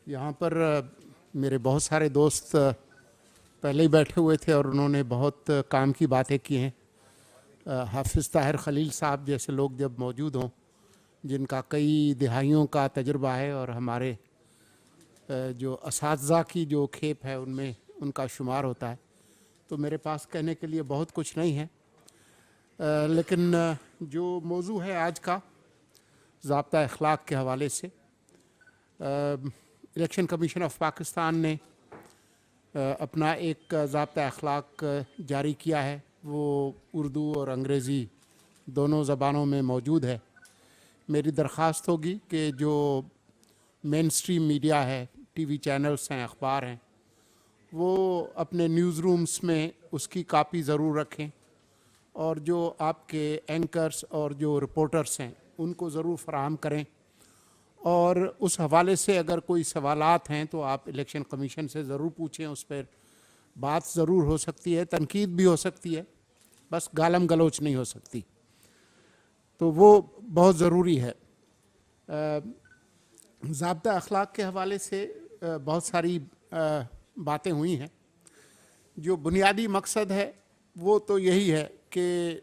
यहाँ पर मेरे बहुत सारे दोस्त पहले ही बैठे हुए थे और उन्होंने बहुत काम की बातें की हैं। हाफिज़ ताहिर खलील साहब जैसे लोग जब मौजूद हों, जिनका कई दिहाइयों का तजुर्बा है और हमारे जो असातिज़ा की जो खेप है उनमें उनका शुमार होता है, तो मेरे पास कहने के लिए बहुत कुछ नहीं है। लेकिन जो मौजू है आज का, ज़ाब्ता अखलाक के हवाले से, इलेक्शन कमीशन ऑफ पाकिस्तान ने अपना एक ज़ाब्ता अखलाक जारी किया है। वो उर्दू और अंग्रेज़ी दोनों ज़बानों में मौजूद है। मेरी दरख्वास्त होगी कि जो मेन स्ट्रीम मीडिया है, टीवी चैनल्स हैं, अखबार हैं, वो अपने न्यूज़ रूम्स में उसकी कापी ज़रूर रखें और जो आपके एंकर्स और जो रिपोर्टर्स हैं उनको ज़रूर फराहम करें। और उस हवाले से अगर कोई सवालात हैं तो आप इलेक्शन कमीशन से ज़रूर पूछें। उस पर बात ज़रूर हो सकती है, तनकीद भी हो सकती है, बस गालम गलोच नहीं हो सकती, तो वो बहुत ज़रूरी है। ज़ाब्ता अखलाक के हवाले से बहुत सारी बातें हुई हैं। जो बुनियादी मकसद है वो तो यही है कि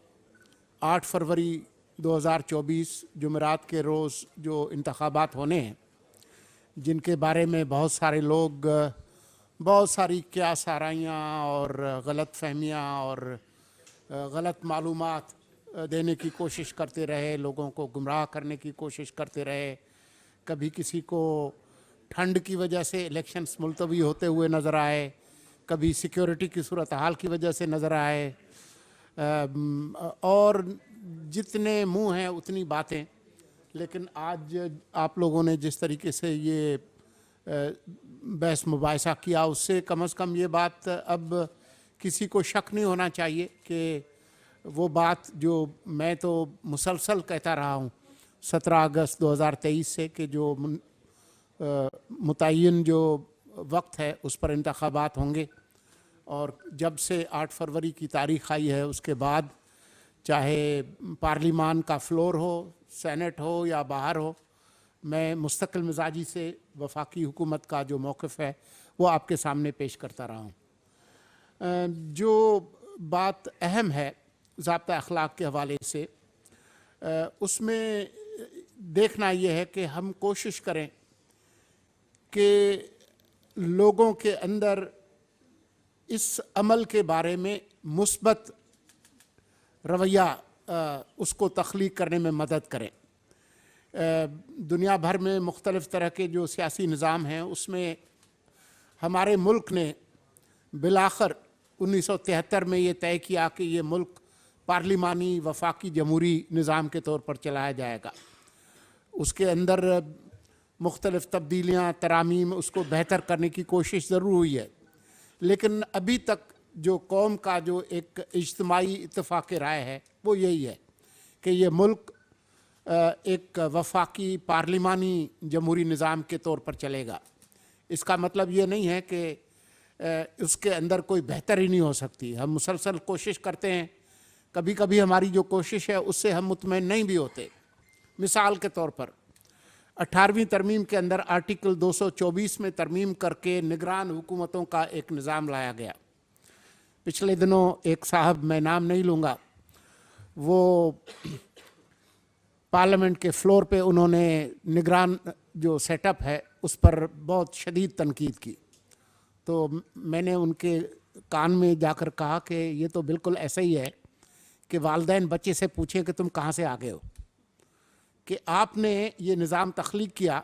8 फरवरी 2024 जुमेरात के रोज़ जो इंतखाबात होने हैं, जिनके बारे में बहुत सारे लोग बहुत सारी क्या साराइयाँ और गलत फहमियाँ और गलत मालूमात देने की कोशिश करते रहे, लोगों को गुमराह करने की कोशिश करते रहे। कभी किसी को ठंड की वजह से इलेक्शंस मुलतवी होते हुए नज़र आए, कभी सिक्योरिटी की सूरत हाल की वजह से नज़र आए, और जितने मुंह हैं उतनी बातें। लेकिन आज आप लोगों ने जिस तरीके से ये बहस मुबाहिसा किया, उससे कम से कम ये बात अब किसी को शक नहीं होना चाहिए कि वो बात जो मैं तो मुसलसल कहता रहा हूँ 17 अगस्त 2023 से, कि जो मुतय्यन जो वक्त है उस पर इंतखाबात होंगे, और जब से 8 फरवरी की तारीख़ आई है उसके बाद चाहे पार्लिमान का फ्लोर हो, सेनेट हो या बाहर हो, मैं मुस्तकिल मिजाजी से वफाकी हुकूमत का जो मौक़िफ़ है वो आपके सामने पेश करता रहा हूँ। जो बात अहम है ज़ाब्ता अखलाक के हवाले से, उसमें देखना ये है कि हम कोशिश करें कि लोगों के अंदर इस अमल के बारे में मुस्बत रवैया उसको तख्लीक करने में मदद करें। दुनिया भर में मुख्तलिफ़ तरह के जो सियासी निज़ाम हैं उसमें हमारे मुल्क ने बिलाखिर 1973 में ये तय किया कि ये मुल्क पार्लिमानी वफाकी जमहूरी निज़ाम के तौर पर चलाया जाएगा। उसके अंदर मुख्तलिफ़ तब्दीलियाँ, तरामीम, उसको बेहतर करने की कोशिश ज़रूर हुई है, लेकिन अभी तक जो कौम का जो एक इज्तिमाई इत्तेफाक राय है वो यही है कि ये मुल्क एक वफाकी पार्लिमानी जमहूरी निज़ाम के तौर पर चलेगा। इसका मतलब ये नहीं है कि उसके अंदर कोई बेहतरी नहीं हो सकती। हम मुसलसल कोशिश करते हैं, कभी कभी हमारी जो कोशिश है उससे हम मुतमईन नहीं भी होते। मिसाल के तौर पर 18वीं तरमीम के अंदर आर्टिकल 224 में तरमीम करके निगरान हुकूमतों का एक निज़ाम लाया गया। पिछले दिनों एक साहब, मैं नाम नहीं लूँगा, वो पार्लियामेंट के फ्लोर पे उन्होंने निगरान जो सेटअप है उस पर बहुत शदीद तनकीद की। तो मैंने उनके कान में जाकर कहा कि ये तो बिल्कुल ऐसा ही है कि वालिदैन बच्चे से पूछें कि तुम कहाँ से आ गए हो, कि आपने ये निज़ाम तख्लीक किया,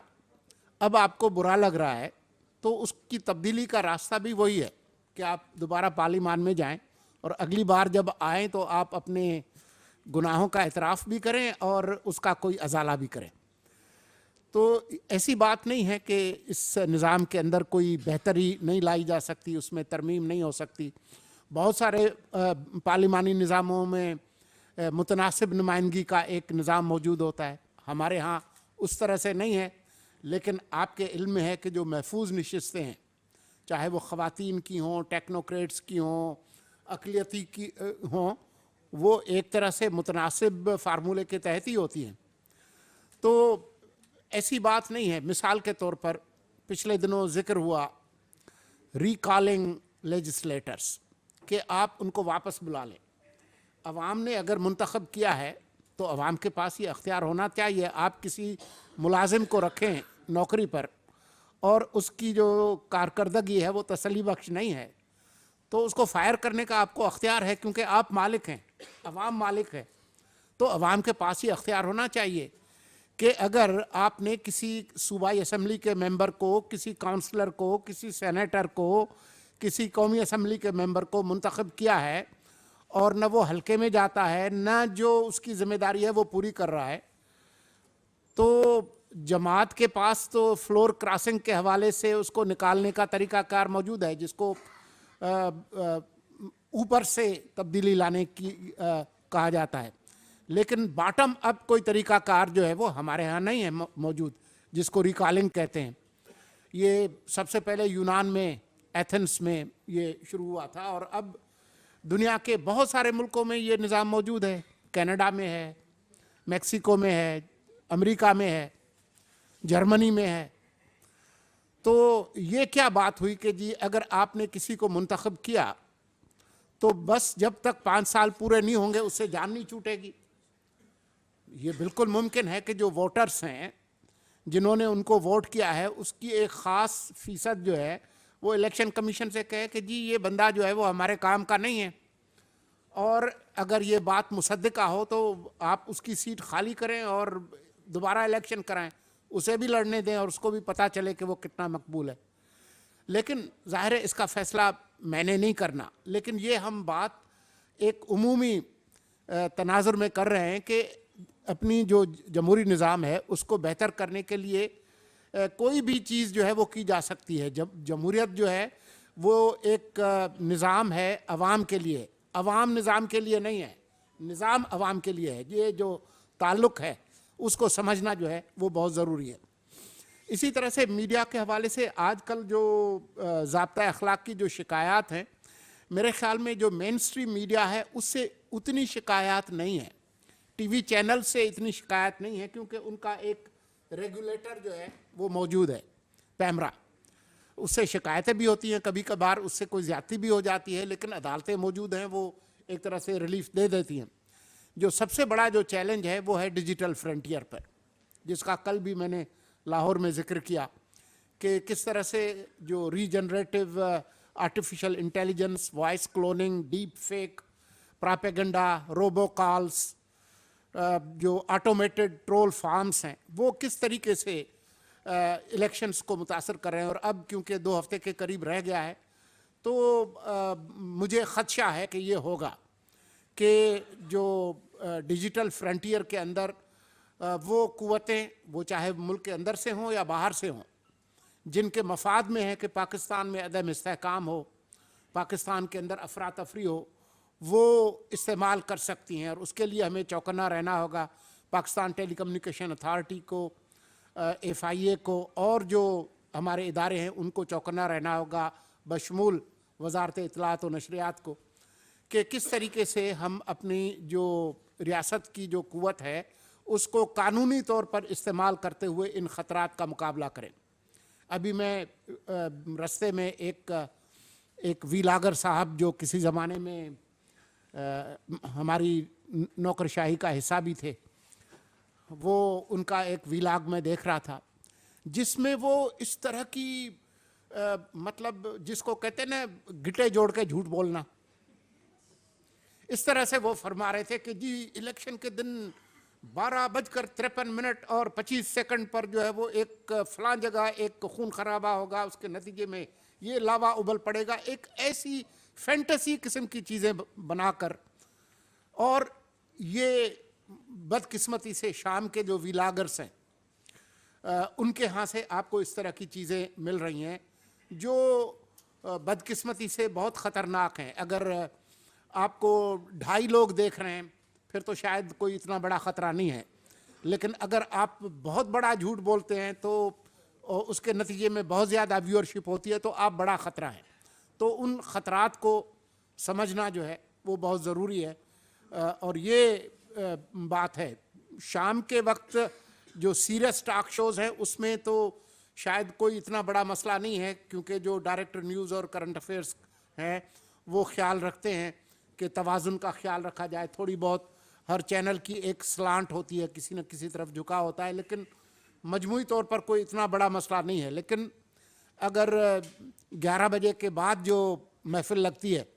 अब आपको बुरा लग रहा है, तो उसकी तब्दीली का रास्ता भी वही है कि आप दोबारा पार्लिमान में जाएं और अगली बार जब आएँ तो आप अपने गुनाहों का एतराफ़ भी करें और उसका कोई अजाला भी करें। तो ऐसी बात नहीं है कि इस निज़ाम के अंदर कोई बेहतरी नहीं लाई जा सकती, उसमें तरमीम नहीं हो सकती। बहुत सारे पार्लिमानी निज़ामों में मुतनासिब नुमाइंदगी का एक निज़ाम मौजूद होता है। हमारे यहाँ उस तरह से नहीं है, लेकिन आपके इल्म में है कि जो महफूज नशिस्तें हैं, चाहे वो ख़वातीन की हों, टेक्नोक्रेट्स की हों, अक़लियती की हों, वो एक तरह से मुतनासिब फार्मूले के तहत ही होती हैं। तो ऐसी बात नहीं है। मिसाल के तौर पर पिछले दिनों जिक्र हुआ रिकॉलिंग लेजिस्लेटर्स, कि आप उनको वापस बुला लें। अवाम ने अगर मुंतखब किया है तो अवाम के पास ये अख्तियार होना चाहिए। आप किसी मुलाजिम को रखें नौकरी पर और उसकी जो कारकर्दगी है वो तसल्ली बख्श नहीं है, तो उसको फायर करने का आपको अख्तियार है, क्योंकि आप मालिक हैं, अवाम मालिक है। तो अवाम के पास ये अख्तियार होना चाहिए कि अगर आपने किसी सूबाई असम्बली के मेंबर को, किसी काउंसलर को, किसी सेनेटर को, किसी कौमी असम्बली के मेंबर को मुंतखब किया है और न वो हल्के में जाता है, न जो उसकी जिम्मेदारी है वो पूरी कर रहा है, तो जमात के पास तो फ्लोर क्रॉसिंग के हवाले से उसको निकालने का तरीकाकार मौजूद है, जिसको ऊपर से तब्दीली लाने की कहा जाता है। लेकिन बॉटम अप कोई तरीकाकार जो है वो हमारे यहाँ नहीं है मौजूद, जिसको रिकॉलिंग कहते हैं। ये सबसे पहले यूनान में, एथेंस में ये शुरू हुआ था और अब दुनिया के बहुत सारे मुल्कों में ये निज़ाम मौजूद है। कनाडा में है, मेक्सिको में है, अमेरिका में है, जर्मनी में है। तो ये क्या बात हुई कि जी अगर आपने किसी को मुंतखब किया तो बस जब तक 5 साल पूरे नहीं होंगे उससे जान नहीं छूटेगी। ये बिल्कुल मुमकिन है कि जो वोटर्स हैं, जिन्होंने उनको वोट किया है, उसकी एक ख़ास फीसद जो है वो इलेक्शन कमीशन से कहे कि जी ये बंदा जो है वो हमारे काम का नहीं है, और अगर ये बात मुसद्दिका हो तो आप उसकी सीट खाली करें और दोबारा इलेक्शन कराएं, उसे भी लड़ने दें और उसको भी पता चले कि वो कितना मकबूल है। लेकिन ज़ाहिर है इसका फ़ैसला मैंने नहीं करना, लेकिन ये हम बात एक उमूमी तनाजुर में कर रहे हैं कि अपनी जो जमहूरी निज़ाम है उसको बेहतर करने के लिए कोई भी चीज़ जो है वो की जा सकती है। जब जमहूरियत जो है वो एक निज़ाम है अवाम के लिए, अवाम निज़ाम के लिए नहीं है, निज़ाम अवाम के लिए है। ये जो ताल्लुक़ है उसको समझना जो है वो बहुत ज़रूरी है। इसी तरह से मीडिया के हवाले से आजकल जो ज़ाब्ता अखलाक की जो शिकायत हैं, मेरे ख़्याल में जो मेन स्ट्रीम मीडिया है उससे उतनी शिकायत नहीं है, टीवी चैनल से इतनी शिकायत नहीं है, क्योंकि उनका एक रेगुलेटर जो है वो मौजूद है, पैमरा। उससे शिकायतें भी होती हैं, कभी कभार उससे कोई ज़्यादती भी हो जाती है, लेकिन अदालतें मौजूद हैं, वो एक तरह से रिलीफ दे देती हैं। जो सबसे बड़ा जो चैलेंज है वो है डिजिटल फ्रंटियर पर, जिसका कल भी मैंने लाहौर में जिक्र किया कि किस तरह से जो regenerative artificial intelligence, voice cloning, deep fake, propaganda, robo calls, जो ऑटोमेटेड ट्रोल फार्म्स हैं, वो किस तरीके से इलेक्शंस को मुतासर कर रहे हैं। और अब क्योंकि 2 हफ्ते के करीब रह गया है तो मुझे ख़दशा है कि ये होगा कि जो डिजिटल फ्रंटियर के अंदर वो कुव्वतें, वो चाहे मुल्क के अंदर से हों या बाहर से हों, जिनके मफाद में है कि पाकिस्तान में अदम इस्तेहकाम हो, पाकिस्तान के अंदर अफरा तफरी हो, वो इस्तेमाल कर सकती हैं। और उसके लिए हमें चौकन्ना रहना होगा। पाकिस्तान टेलीकम्युनिकेशन अथॉरिटी को, FIA को और जो हमारे इदारे हैं उनको चौकन्ना रहना होगा, बशमूल वजारत इत्तलात व नशरियात को, कि किस तरीके से हम अपनी जो रियासत की जो कुव्वत है उसको कानूनी तौर पर इस्तेमाल करते हुए इन ख़तरात का मुकाबला करें। अभी मैं रस्ते में एक वीलागर साहब जो किसी ज़माने में हमारी नौकरशाही का हिस्सा भी थे, वो उनका एक वीलाग में देख रहा था जिसमें वो इस तरह की मतलब जिसको कहते हैं ना गिटे जोड़ के झूठ बोलना, इस तरह से वो फरमा रहे थे कि जी इलेक्शन के दिन 12:53 और 25 सेकंड पर जो है वो एक फलां जगह एक खून खराबा होगा, उसके नतीजे में ये लावा उबल पड़ेगा। एक ऐसी फैंटेसी किस्म की चीज़ें बनाकर, और ये बदकिस्मती से शाम के जो वीलागर्स हैं उनके यहाँ से आपको इस तरह की चीज़ें मिल रही हैं जो बदकिस्मती से बहुत ख़तरनाक हैं। अगर आपको 2.5 लोग देख रहे हैं फिर तो शायद कोई इतना बड़ा ख़तरा नहीं है, लेकिन अगर आप बहुत बड़ा झूठ बोलते हैं तो उसके नतीजे में बहुत ज़्यादा व्यूअरशिप होती है, तो आप बड़ा ख़तरा है। तो उन ख़तरात को समझना जो है वो बहुत ज़रूरी है। और ये बात है, शाम के वक्त जो सीरियस टॉक शोज़ हैं उसमें तो शायद कोई इतना बड़ा मसला नहीं है, क्योंकि जो डायरेक्टर न्यूज़ और करंट अफेयर्स हैं वो ख्याल रखते हैं कि तवाज़ुन का ख्याल रखा जाए। थोड़ी बहुत हर चैनल की एक स्लांट होती है, किसी न किसी तरफ झुका होता है, लेकिन मजमूई तौर पर कोई इतना बड़ा मसला नहीं है। लेकिन अगर 11 बजे के बाद जो महफिल लगती है,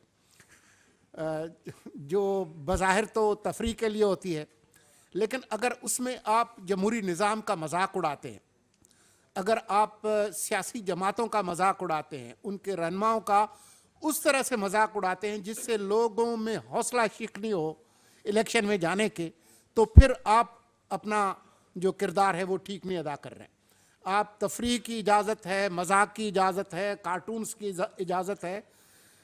जो बज़ाहिर तो तफरीह के लिए होती है, लेकिन अगर उसमें आप जमहूरी निज़ाम का मजाक उड़ाते हैं, अगर आप सियासी जमातों का मजाक उड़ाते हैं, उनके रहनुमाओं का उस तरह से मजाक उड़ाते हैं जिससे लोगों में हौसला शिकनी हो इलेक्शन में जाने के, तो फिर आप अपना जो किरदार है वो ठीक नहीं अदा कर रहे हैं। आप तफरीह की इजाज़त है, मजाक की इजाज़त है, कार्टून्स की इजाज़त है,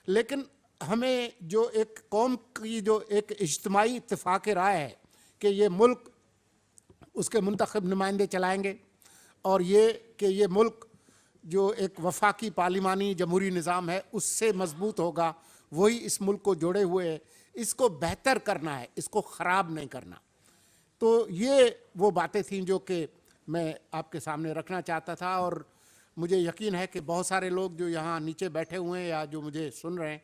लेकिन हमें जो एक कौम की जो एक इज्तिमाई इत्तेफाक राय है कि ये मुल्क उसके मुंतखब नुमाइंदे चलाएंगे और ये कि ये मुल्क जो एक वफाकी पार्लिमानी जमहूरी निज़ाम है उससे मजबूत होगा, वही इस मुल्क को जोड़े हुए है, इसको बेहतर करना है, इसको ख़राब नहीं करना। तो ये वो बातें थीं जो कि मैं आपके सामने रखना चाहता था, और मुझे यकीन है कि बहुत सारे लोग जो यहाँ नीचे बैठे हुए हैं या जो मुझे सुन रहे हैं,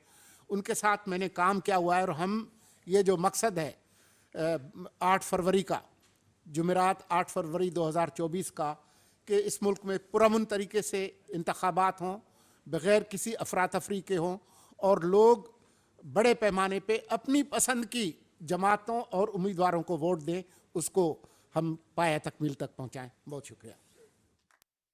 उनके साथ मैंने काम किया हुआ है। और हम ये जो मकसद है 8 फरवरी का, जुमेरात 8 फरवरी 2024 का, कि इस मुल्क में पुरअमन तरीके से इंतखाबात हों, बग़ैर किसी अफरा तफरी के हों, और लोग बड़े पैमाने पे अपनी पसंद की जमातों और उम्मीदवारों को वोट दें, उसको हम पाया तकमील तक पहुँचाएँ। बहुत शुक्रिया।